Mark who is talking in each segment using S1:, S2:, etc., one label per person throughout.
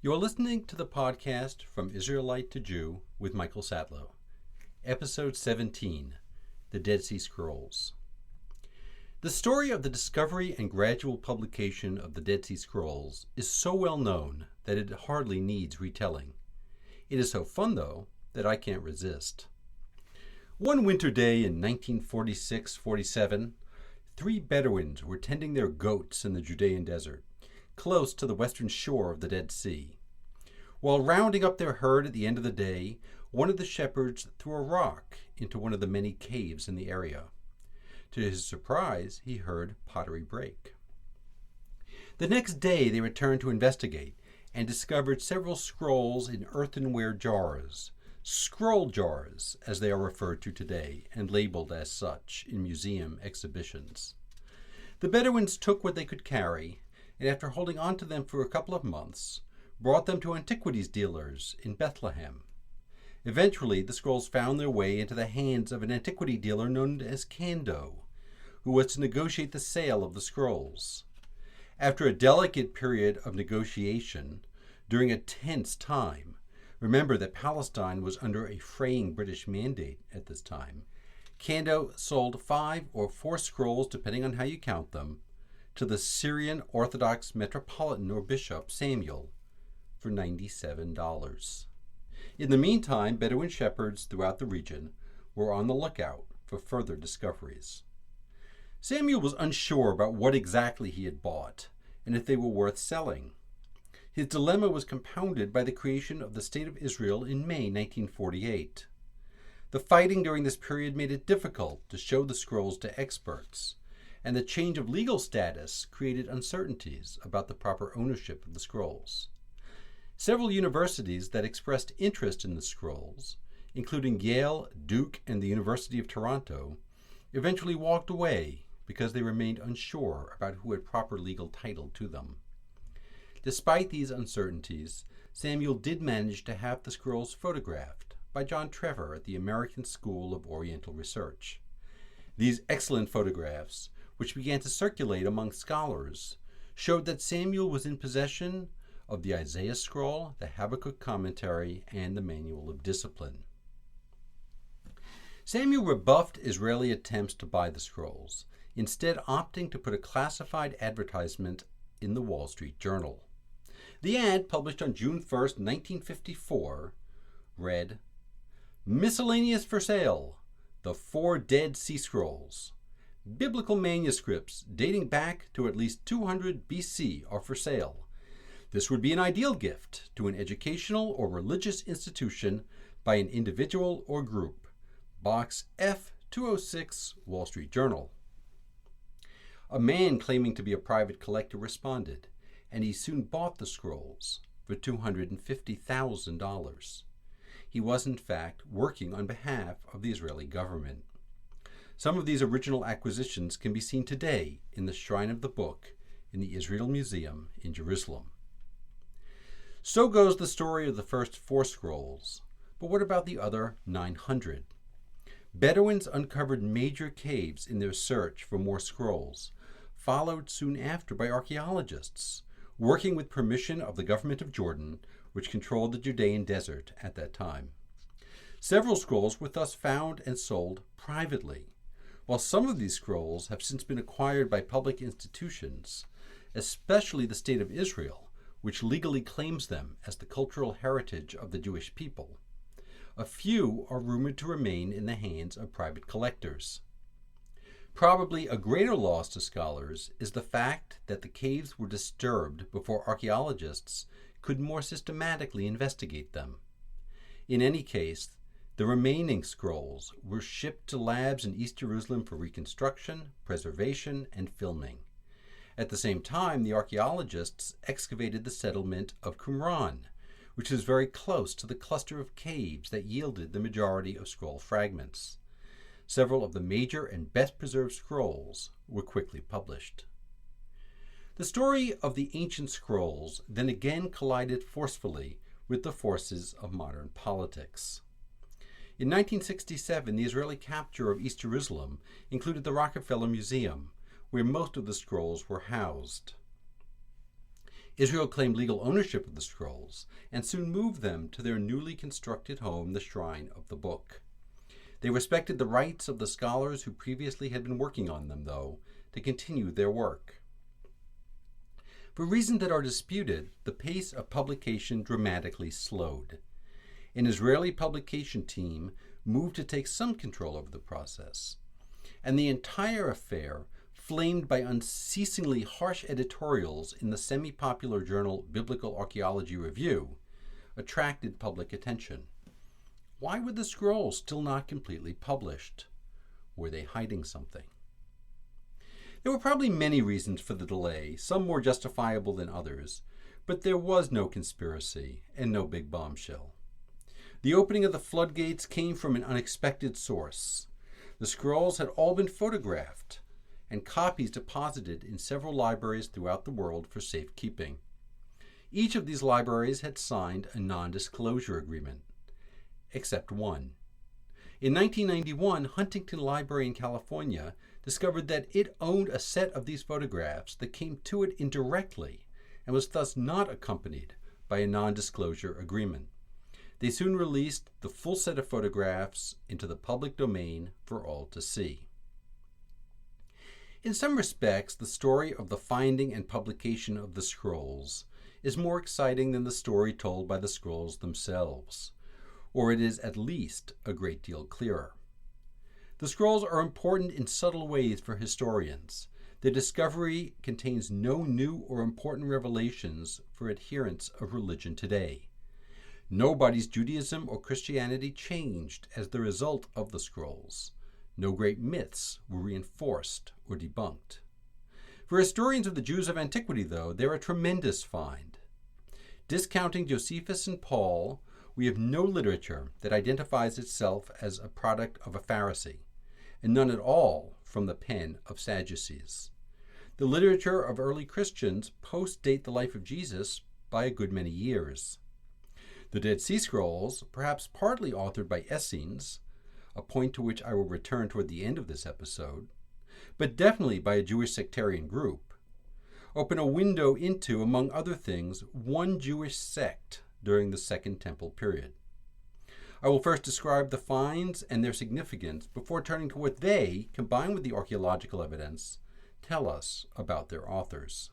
S1: You're listening to the podcast From Israelite to Jew with Michael Satlow, Episode 17, The Dead Sea Scrolls. The story of the discovery and gradual publication of the Dead Sea Scrolls is so well known that it hardly needs retelling. It is so fun, though, that I can't resist. One winter day in 1946-47, three Bedouins were tending their goats in the Judean desert, close to the western shore of the Dead Sea. While rounding up their herd at the end of the day, one of the shepherds threw a rock into one of the many caves in the area. To his surprise, he heard pottery break. The next day they returned to investigate and discovered several scrolls in earthenware jars, scroll jars as they are referred to today and labeled as such in museum exhibitions. The Bedouins took what they could carry, and after holding on to them for a couple of months, brought them to antiquities dealers in Bethlehem. Eventually, the scrolls found their way into the hands of an antiquity dealer known as Kando, who was to negotiate the sale of the scrolls. After a delicate period of negotiation, during a tense time, remember that Palestine was under a fraying British mandate at this time, Kando sold 5 or 4 scrolls, depending on how you count them, to the Syrian Orthodox Metropolitan or Bishop Samuel for $97. In the meantime, Bedouin shepherds throughout the region were on the lookout for further discoveries. Samuel was unsure about what exactly he had bought and if they were worth selling. His dilemma was compounded by the creation of the State of Israel in May 1948. The fighting during this period made it difficult to show the scrolls to experts, and the change of legal status created uncertainties about the proper ownership of the scrolls. Several universities that expressed interest in the scrolls, including Yale, Duke, and the University of Toronto, eventually walked away because they remained unsure about who had proper legal title to them. Despite these uncertainties, Samuel did manage to have the scrolls photographed by John Trevor at the American School of Oriental Research. These excellent photographs, which began to circulate among scholars, showed that Samuel was in possession of the Isaiah Scroll, the Habakkuk Commentary, and the Manual of Discipline. Samuel rebuffed Israeli attempts to buy the scrolls, instead opting to put a classified advertisement in the Wall Street Journal. The ad, published on June 1st, 1954, read, "Miscellaneous for sale, the 4 Dead Sea Scrolls. Biblical manuscripts dating back to at least 200 BC are for sale. This would be an ideal gift to an educational or religious institution by an individual or group. Box F206, Wall Street Journal." A man claiming to be a private collector responded, and he soon bought the scrolls for $250,000. He was, in fact, working on behalf of the Israeli government. Some of these original acquisitions can be seen today in the Shrine of the Book in the Israel Museum in Jerusalem. So goes the story of the first 4 scrolls, but what about the other 900? Bedouins uncovered major caves in their search for more scrolls, followed soon after by archaeologists, working with permission of the government of Jordan, which controlled the Judean desert at that time. Several scrolls were thus found and sold privately, while some of these scrolls have since been acquired by public institutions, especially the State of Israel, which legally claims them as the cultural heritage of the Jewish people. A few are rumored to remain in the hands of private collectors. Probably a greater loss to scholars is the fact that the caves were disturbed before archaeologists could more systematically investigate them. In any case, the remaining scrolls were shipped to labs in East Jerusalem for reconstruction, preservation, and filming. At the same time, the archaeologists excavated the settlement of Qumran, which is very close to the cluster of caves that yielded the majority of scroll fragments. Several of the major and best-preserved scrolls were quickly published. The story of the ancient scrolls then again collided forcefully with the forces of modern politics. In 1967, the Israeli capture of East Jerusalem included the Rockefeller Museum, where most of the scrolls were housed. Israel claimed legal ownership of the scrolls and soon moved them to their newly constructed home, the Shrine of the Book. They respected the rights of the scholars who previously had been working on them, though, to continue their work. For reasons that are disputed, the pace of publication dramatically slowed. An Israeli publication team moved to take some control over the process, and the entire affair, flamed by unceasingly harsh editorials in the semi-popular journal Biblical Archaeology Review, attracted public attention. Why were the scrolls still not completely published? Were they hiding something? There were probably many reasons for the delay, some more justifiable than others, but there was no conspiracy and no big bombshell. The opening of the floodgates came from an unexpected source. The scrolls had all been photographed and copies deposited in several libraries throughout the world for safekeeping. Each of these libraries had signed a non-disclosure agreement, except one. In 1991, Huntington Library in California discovered that it owned a set of these photographs that came to it indirectly and was thus not accompanied by a non-disclosure agreement. They soon released the full set of photographs into the public domain for all to see. In some respects, the story of the finding and publication of the scrolls is more exciting than the story told by the scrolls themselves, or it is at least a great deal clearer. The scrolls are important in subtle ways for historians. Their discovery contains no new or important revelations for adherents of religion today. Nobody's Judaism or Christianity changed as the result of the scrolls. No great myths were reinforced or debunked. For historians of the Jews of antiquity, though, they're a tremendous find. Discounting Josephus and Paul, we have no literature that identifies itself as a product of a Pharisee, and none at all from the pen of Sadducees. The literature of early Christians post-date the life of Jesus by a good many years. The Dead Sea Scrolls, perhaps partly authored by Essenes, a point to which I will return toward the end of this episode, but definitely by a Jewish sectarian group, open a window into, among other things, one Jewish sect during the Second Temple period. I will first describe the finds and their significance before turning to what they, combined with the archaeological evidence, tell us about their authors.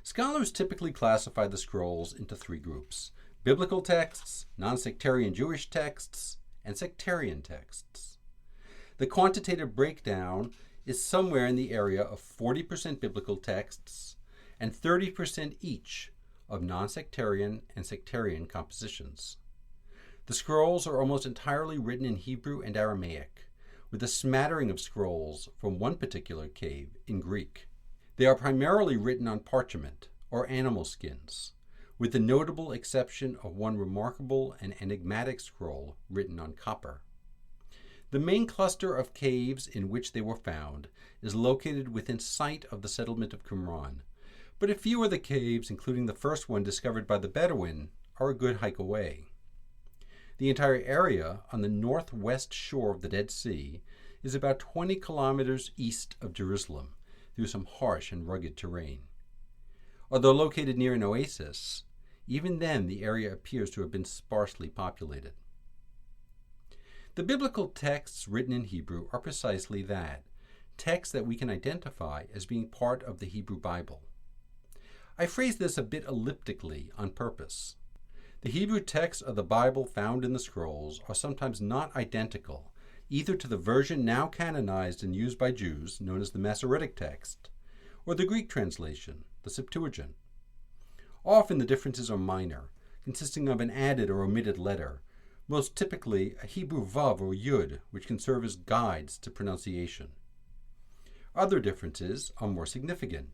S1: Scholars typically classify the scrolls into three groups: biblical texts, non-sectarian Jewish texts, and sectarian texts. The quantitative breakdown is somewhere in the area of 40% biblical texts and 30% each of non-sectarian and sectarian compositions. The scrolls are almost entirely written in Hebrew and Aramaic, with a smattering of scrolls from one particular cave in Greek. They are primarily written on parchment or animal skins, with the notable exception of one remarkable and enigmatic scroll written on copper. The main cluster of caves in which they were found is located within sight of the settlement of Qumran, but a few of the caves, including the first one discovered by the Bedouin, are a good hike away. The entire area on the northwest shore of the Dead Sea is about 20 kilometers east of Jerusalem, through some harsh and rugged terrain. Although located near an oasis, even then the area appears to have been sparsely populated. The biblical texts written in Hebrew are precisely that, texts that we can identify as being part of the Hebrew Bible. I phrase this a bit elliptically on purpose. The Hebrew texts of the Bible found in the scrolls are sometimes not identical, either to the version now canonized and used by Jews, known as the Masoretic text, or the Greek translation, the Septuagint. Often the differences are minor, consisting of an added or omitted letter, most typically a Hebrew vav or yud, which can serve as guides to pronunciation. Other differences are more significant.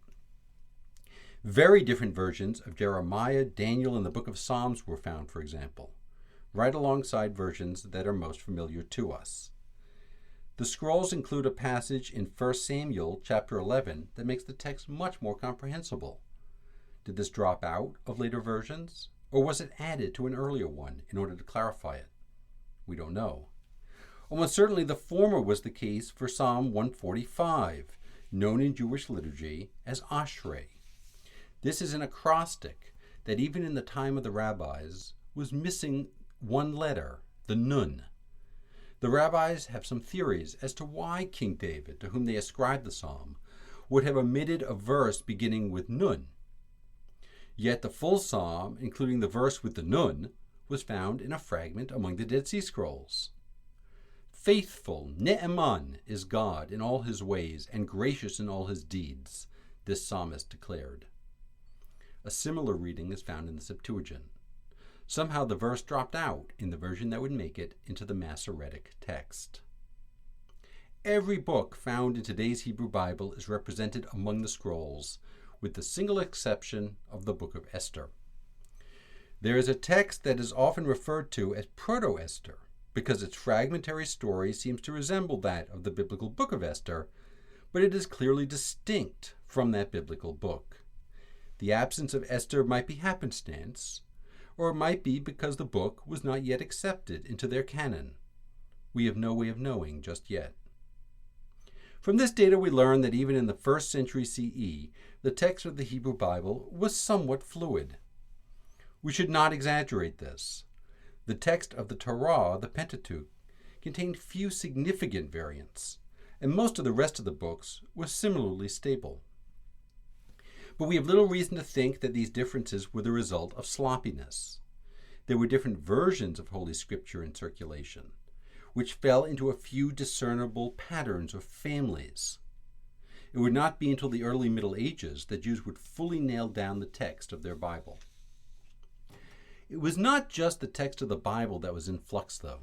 S1: Very different versions of Jeremiah, Daniel, and the Book of Psalms were found, for example, right alongside versions that are most familiar to us. The scrolls include a passage in 1 Samuel chapter 11 that makes the text much more comprehensible. Did this drop out of later versions, or was it added to an earlier one in order to clarify it? We don't know. Almost certainly the former was the case for Psalm 145, known in Jewish liturgy as Ashrei. This is an acrostic that even in the time of the rabbis was missing one letter, the nun. The rabbis have some theories as to why King David, to whom they ascribe the psalm, would have omitted a verse beginning with nun. Yet the full psalm, including the verse with the nun, was found in a fragment among the Dead Sea Scrolls. Faithful, Ne'eman, is God in all his ways and gracious in all his deeds, this psalmist declared. A similar reading is found in the Septuagint. Somehow the verse dropped out in the version that would make it into the Masoretic text. Every book found in today's Hebrew Bible is represented among the scrolls, with the single exception of the book of Esther. There is a text that is often referred to as Proto-Esther, because its fragmentary story seems to resemble that of the biblical book of Esther, but it is clearly distinct from that biblical book. The absence of Esther might be happenstance, or it might be because the book was not yet accepted into their canon. We have no way of knowing just yet. From this data we learn that even in the 1st century CE, the text of the Hebrew Bible was somewhat fluid. We should not exaggerate this. The text of the Torah, the Pentateuch, contained few significant variants, and most of the rest of the books was similarly stable. But we have little reason to think that these differences were the result of sloppiness. There were different versions of Holy Scripture in circulation, which fell into a few discernible patterns or families. It would not be until the early Middle Ages that Jews would fully nail down the text of their Bible. It was not just the text of the Bible that was in flux, though.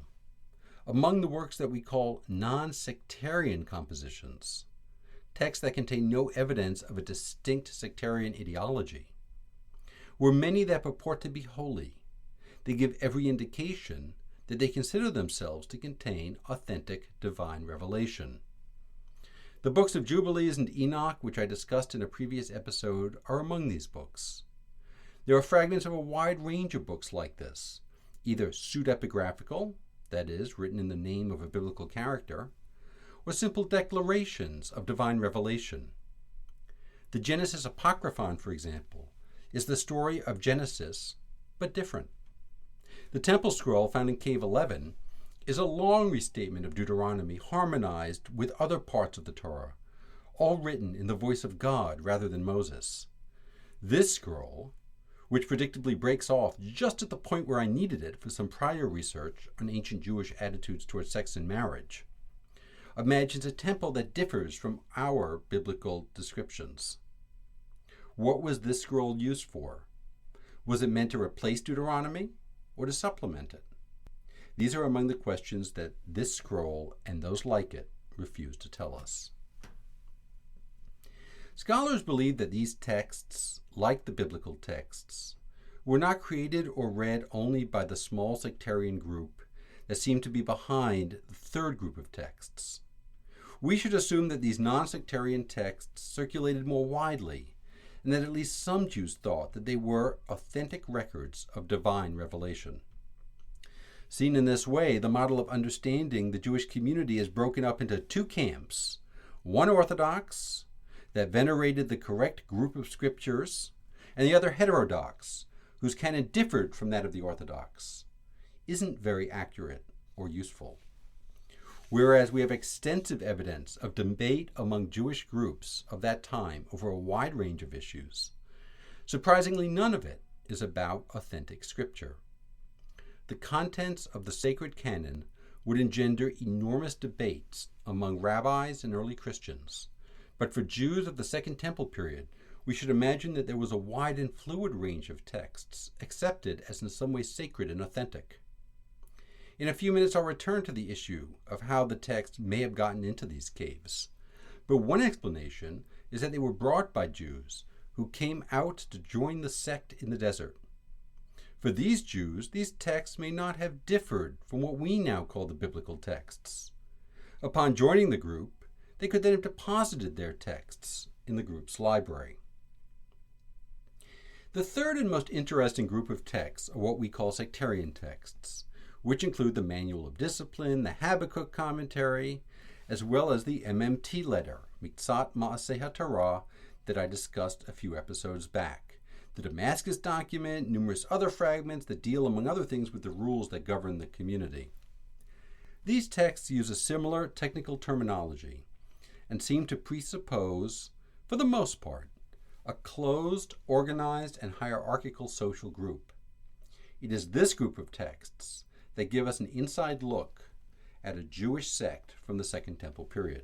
S1: Among the works that we call non-sectarian compositions, texts that contain no evidence of a distinct sectarian ideology, were many that purport to be holy. They give every indication that they consider themselves to contain authentic divine revelation. The books of Jubilees and Enoch, which I discussed in a previous episode, are among these books. There are fragments of a wide range of books like this, either pseudepigraphical, that is, written in the name of a biblical character, or simple declarations of divine revelation. The Genesis Apocryphon, for example, is the story of Genesis, but different. The Temple Scroll found in Cave 11 is a long restatement of Deuteronomy harmonized with other parts of the Torah, all written in the voice of God rather than Moses. This scroll, which predictably breaks off just at the point where I needed it for some prior research on ancient Jewish attitudes towards sex and marriage, imagines a temple that differs from our biblical descriptions. What was this scroll used for? Was it meant to replace Deuteronomy or to supplement it? These are among the questions that this scroll and those like it refuse to tell us. Scholars believe that these texts, like the biblical texts, were not created or read only by the small sectarian group that seemed to be behind the third group of texts. We should assume that these non-sectarian texts circulated more widely, and that at least some Jews thought that they were authentic records of divine revelation. Seen in this way, the model of understanding the Jewish community is broken up into two camps, one Orthodox, that venerated the correct group of scriptures, and the other heterodox, whose canon differed from that of the Orthodox, isn't very accurate or useful. Whereas we have extensive evidence of debate among Jewish groups of that time over a wide range of issues, surprisingly none of it is about authentic scripture. The contents of the sacred canon would engender enormous debates among rabbis and early Christians, but for Jews of the Second Temple period, we should imagine that there was a wide and fluid range of texts accepted as in some way sacred and authentic. In a few minutes, I'll return to the issue of how the text may have gotten into these caves. But one explanation is that they were brought by Jews who came out to join the sect in the desert. For these Jews, these texts may not have differed from what we now call the biblical texts. Upon joining the group, they could then have deposited their texts in the group's library. The third and most interesting group of texts are what we call sectarian texts, which include the Manual of Discipline, the Habakkuk commentary, as well as the MMT letter, Mitzat Maaseh HaTorah, that I discussed a few episodes back. the Damascus document, numerous other fragments that deal, among other things, with the rules that govern the community. These texts use a similar technical terminology and seem to presuppose, for the most part, a closed, organized, and hierarchical social group. It is this group of texts that give us an inside look at a Jewish sect from the Second Temple period.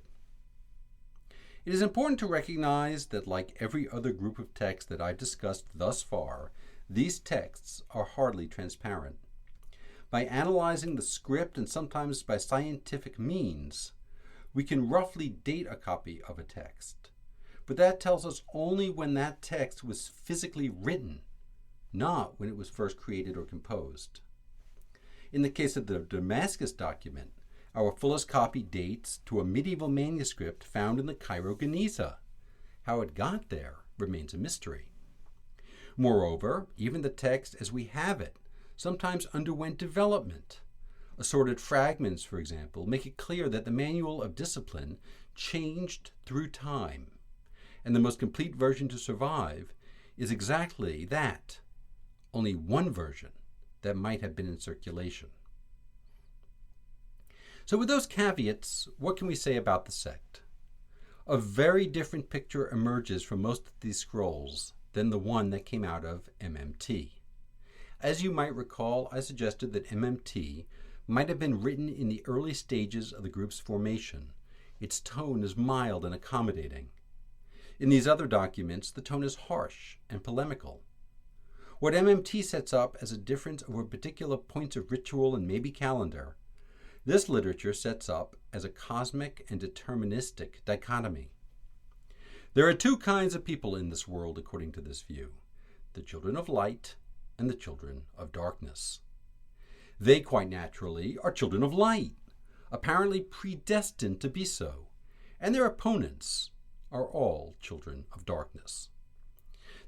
S1: It is important to recognize that, like every other group of texts that I've discussed thus far, these texts are hardly transparent. By analyzing the script and sometimes by scientific means, we can roughly date a copy of a text. But that tells us only when that text was physically written, not when it was first created or composed. In the case of the Damascus document, our fullest copy dates to a medieval manuscript found in the Cairo Geniza. How it got there remains a mystery. Moreover, even the text as we have it sometimes underwent development. Assorted fragments, for example, make it clear that the Manual of Discipline changed through time, and the most complete version to survive is exactly that, only one version that might have been in circulation. So with those caveats, what can we say about the sect? A very different picture emerges from most of these scrolls than the one that came out of MMT. As you might recall, I suggested that MMT might have been written in the early stages of the group's formation. Its tone is mild and accommodating. In these other documents, the tone is harsh and polemical. What MMT sets up as a difference over particular points of ritual and maybe calendar, this literature sets up as a cosmic and deterministic dichotomy. There are two kinds of people in this world, according to this view: the children of light and the children of darkness. They, quite naturally, are children of light, apparently predestined to be so, and their opponents are all children of darkness.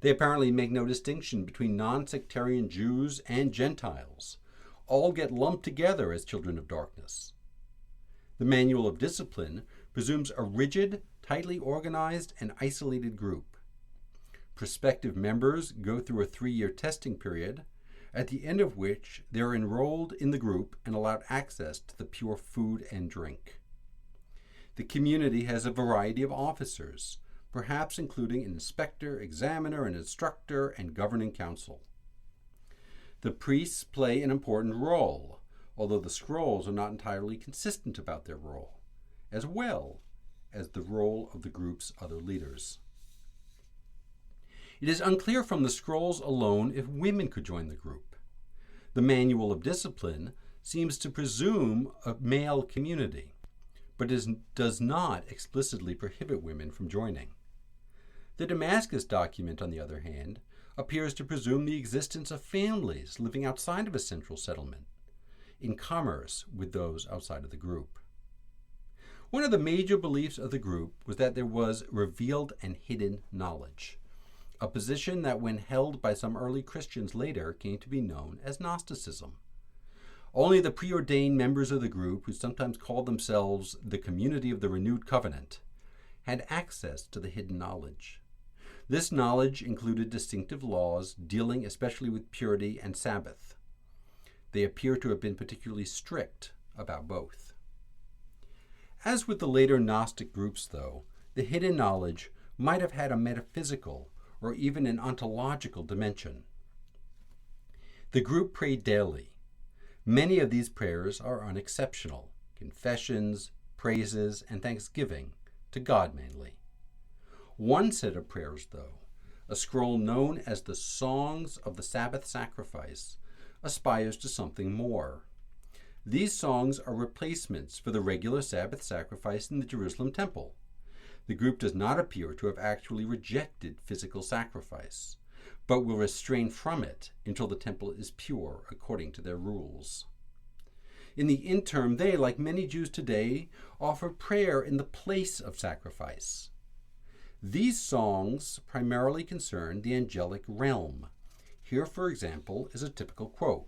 S1: They apparently make no distinction between non-sectarian Jews and Gentiles. All get lumped together as children of darkness. The Manual of Discipline presumes a rigid, tightly organized, and isolated group. Prospective members go through a 3-year testing period, at the end of which they are enrolled in the group and allowed access to the pure food and drink. The community has a variety of officers, perhaps including an inspector, examiner, an instructor, and governing council. The priests play an important role, although the scrolls are not entirely consistent about their role, as well as the role of the group's other leaders. It is unclear from the scrolls alone if women could join the group. The Manual of Discipline seems to presume a male community, but does not explicitly prohibit women from joining. The Damascus document, on the other hand, appears to presume the existence of families living outside of a central settlement, in commerce with those outside of the group. One of the major beliefs of the group was that there was revealed and hidden knowledge, a position that, when held by some early Christians later, came to be known as Gnosticism. Only the preordained members of the group, who sometimes called themselves the Community of the Renewed Covenant, had access to the hidden knowledge. This knowledge included distinctive laws dealing especially with purity and Sabbath. They appear to have been particularly strict about both. As with the later Gnostic groups, though, the hidden knowledge might have had a metaphysical or even an ontological dimension. The group prayed daily. Many of these prayers are unexceptional: confessions, praises, and thanksgiving, to God mainly. One set of prayers, though, a scroll known as the Songs of the Sabbath Sacrifice, aspires to something more. These songs are replacements for the regular Sabbath sacrifice in the Jerusalem temple. The group does not appear to have actually rejected physical sacrifice, but will refrain from it until the temple is pure according to their rules. In the interim, they, like many Jews today, offer prayer in the place of sacrifice. These songs primarily concern the angelic realm. Here, for example, is a typical quote: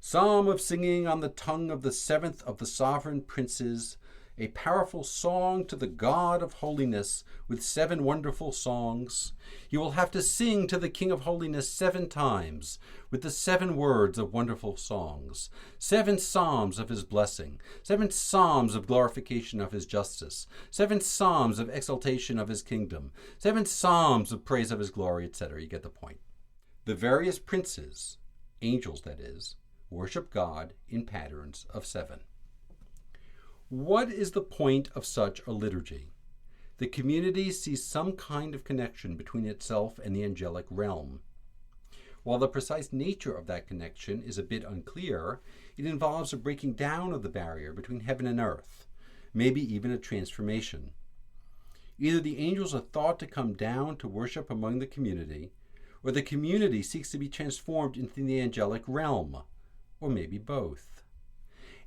S1: "Psalm of singing on the tongue of the seventh of the sovereign princes, a powerful song to the God of holiness with 7 wonderful songs. You will have to sing to the King of holiness 7 times with the 7 words of wonderful songs, 7 psalms of his blessing, 7 psalms of glorification of his justice, 7 psalms of exaltation of his kingdom, 7 psalms of praise of his glory, etc. You get the point. The various princes, angels that is, worship God in patterns of 7. What is the point of such a liturgy? The community sees some kind of connection between itself and the angelic realm. While the precise nature of that connection is a bit unclear, it involves a breaking down of the barrier between heaven and earth, maybe even a transformation. Either the angels are thought to come down to worship among the community, or the community seeks to be transformed into the angelic realm, or maybe both.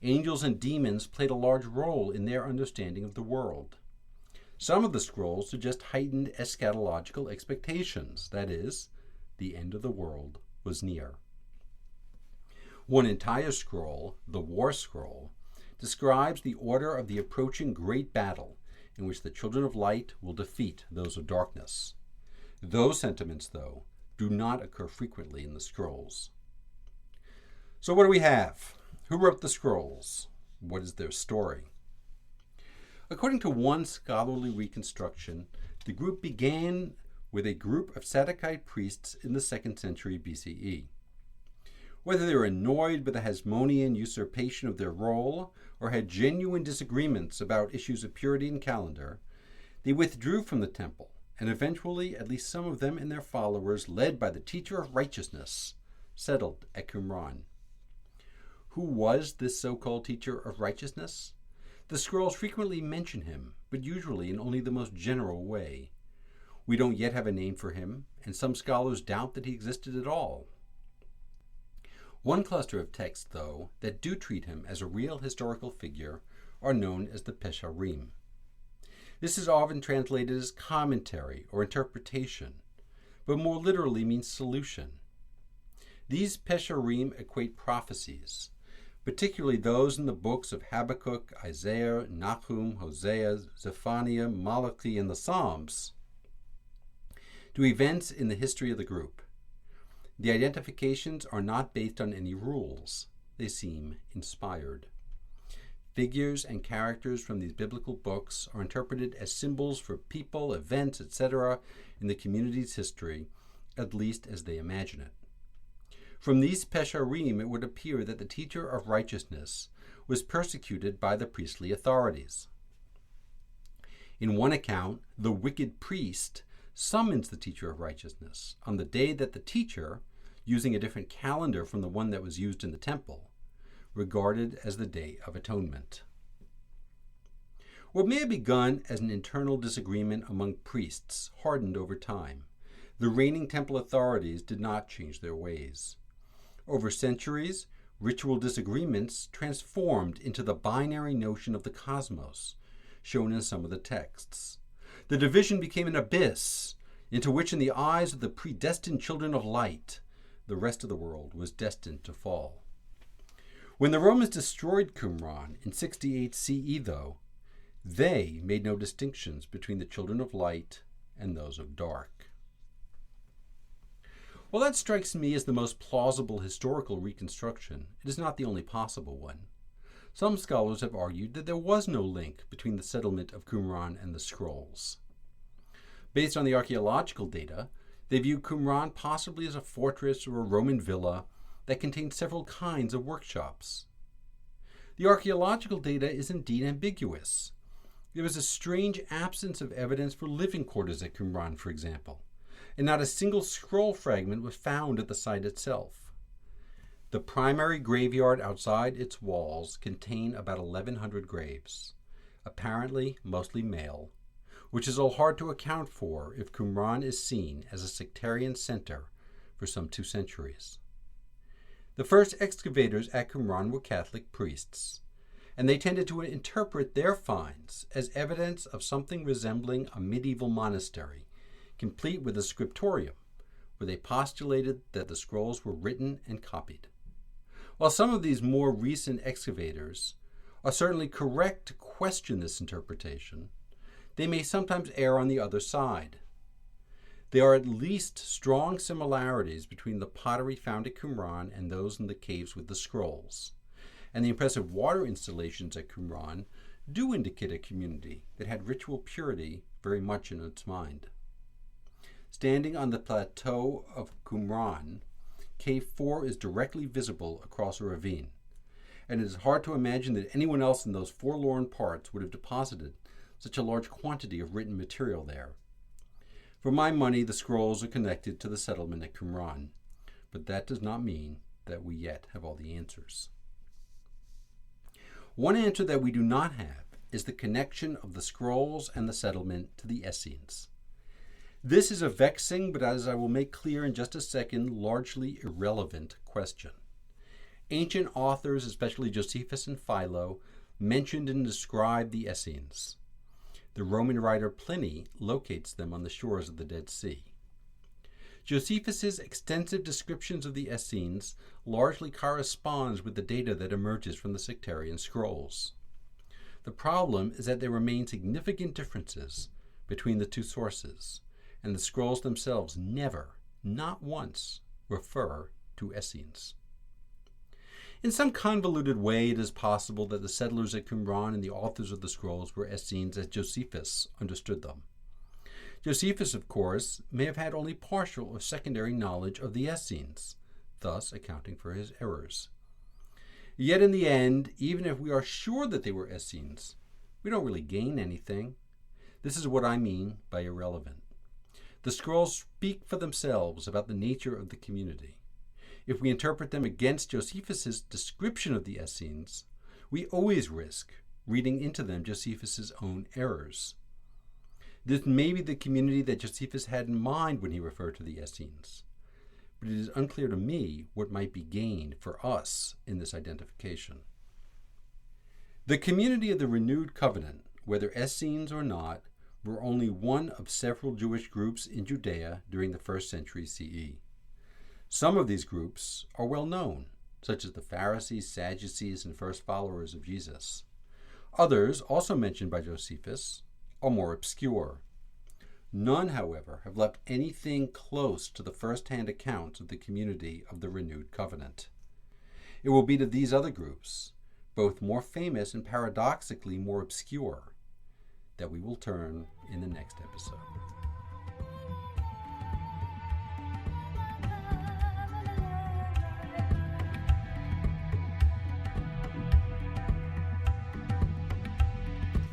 S1: Angels and demons played a large role in their understanding of the world. Some of the scrolls suggest heightened eschatological expectations, that is, the end of the world was near. One entire scroll, the War Scroll, describes the order of the approaching great battle in which the children of light will defeat those of darkness. Those sentiments, though, do not occur frequently in the scrolls. So what do we have? Who wrote the scrolls? What is their story? According to one scholarly reconstruction, the group began with a group of Sadducite priests in the 2nd century BCE. Whether they were annoyed by the Hasmonean usurpation of their role or had genuine disagreements about issues of purity and calendar, they withdrew from the temple, and eventually at least some of them and their followers, led by the teacher of righteousness, settled at Qumran. Who was this so-called teacher of righteousness? The scrolls frequently mention him, but usually in only the most general way. We don't yet have a name for him, and some scholars doubt that he existed at all. One cluster of texts, though, that do treat him as a real historical figure are known as the Pesharim. This is often translated as commentary or interpretation, but more literally means solution. These Pesharim equate prophecies, particularly those in the books of Habakkuk, Isaiah, Nahum, Hosea, Zephaniah, Malachi, and the Psalms, to events in the history of the group. The identifications are not based on any rules. They seem inspired. Figures and characters from these biblical books are interpreted as symbols for people, events, etc. in the community's history, at least as they imagine it. From these Pesharim, it would appear that the teacher of righteousness was persecuted by the priestly authorities. In one account, the wicked priest summons the teacher of righteousness on the day that the teacher, using a different calendar from the one that was used in the temple, regarded as the Day of Atonement. What may have begun as an internal disagreement among priests hardened over time. The reigning temple authorities did not change their ways. Over centuries, ritual disagreements transformed into the binary notion of the cosmos, shown in some of the texts. The division became an abyss, into which in the eyes of the predestined children of light, the rest of the world was destined to fall. When the Romans destroyed Qumran in 68 CE, though, they made no distinctions between the children of light and those of dark. While that strikes me as the most plausible historical reconstruction, it is not the only possible one. Some scholars have argued that there was no link between the settlement of Qumran and the scrolls. Based on the archaeological data, they view Qumran possibly as a fortress or a Roman villa that contained several kinds of workshops. The archaeological data is indeed ambiguous. There is a strange absence of evidence for living quarters at Qumran, for example, and not a single scroll fragment was found at the site itself. The primary graveyard outside its walls contained about 1,100 graves, apparently mostly male, which is all hard to account for if Qumran is seen as a sectarian center for some 2 centuries. The first excavators at Qumran were Catholic priests, and they tended to interpret their finds as evidence of something resembling a medieval monastery, complete with a scriptorium, where they postulated that the scrolls were written and copied. While some of these more recent excavators are certainly correct to question this interpretation, they may sometimes err on the other side. There are at least strong similarities between the pottery found at Qumran and those in the caves with the scrolls, and the impressive water installations at Qumran do indicate a community that had ritual purity very much in its mind. Standing on the plateau of Qumran, Cave 4 is directly visible across a ravine, and it is hard to imagine that anyone else in those forlorn parts would have deposited such a large quantity of written material there. For my money, the scrolls are connected to the settlement at Qumran, but that does not mean that we yet have all the answers. One answer that we do not have is the connection of the scrolls and the settlement to the Essenes. This is a vexing, but as I will make clear in just a second, largely irrelevant question. Ancient authors, especially Josephus and Philo, mentioned and described the Essenes. The Roman writer Pliny locates them on the shores of the Dead Sea. Josephus's extensive descriptions of the Essenes largely corresponds with the data that emerges from the sectarian scrolls. The problem is that there remain significant differences between the two sources, and the scrolls themselves never, not once, refer to Essenes. In some convoluted way, it is possible that the settlers at Qumran and the authors of the scrolls were Essenes as Josephus understood them. Josephus, of course, may have had only partial or secondary knowledge of the Essenes, thus accounting for his errors. Yet in the end, even if we are sure that they were Essenes, we don't really gain anything. This is what I mean by irrelevant. The scrolls speak for themselves about the nature of the community. If we interpret them against Josephus's description of the Essenes, we always risk reading into them Josephus's own errors. This may be the community that Josephus had in mind when he referred to the Essenes, but it is unclear to me what might be gained for us in this identification. The community of the renewed covenant, whether Essenes or not, were only one of several Jewish groups in Judea during the 1st century CE. Some of these groups are well known, such as the Pharisees, Sadducees, and first followers of Jesus. Others, also mentioned by Josephus, are more obscure. None, however, have left anything close to the first-hand accounts of the community of the renewed covenant. It will be to these other groups, both more famous and paradoxically more obscure, that we will turn in the next episode.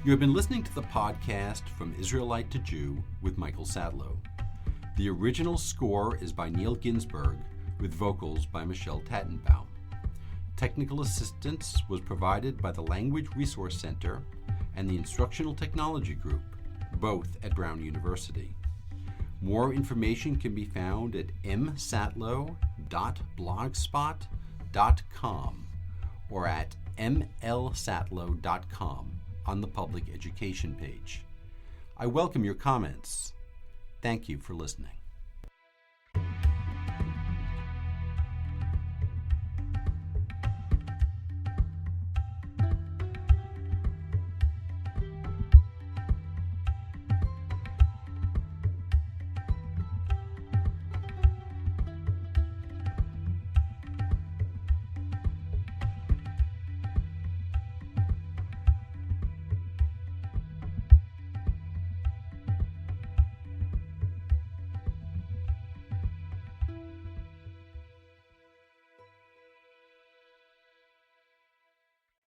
S1: You have been listening to the podcast From Israelite to Jew with Michael Sadlow. The original score is by Neil Ginsberg with vocals by Michelle Tattenbaum. Technical assistance was provided by the Language Resource Center and the Instructional Technology Group, both at Brown University. More information can be found at msatlow.blogspot.com or at mlsatlow.com on the public education page. I welcome your comments. Thank you for listening.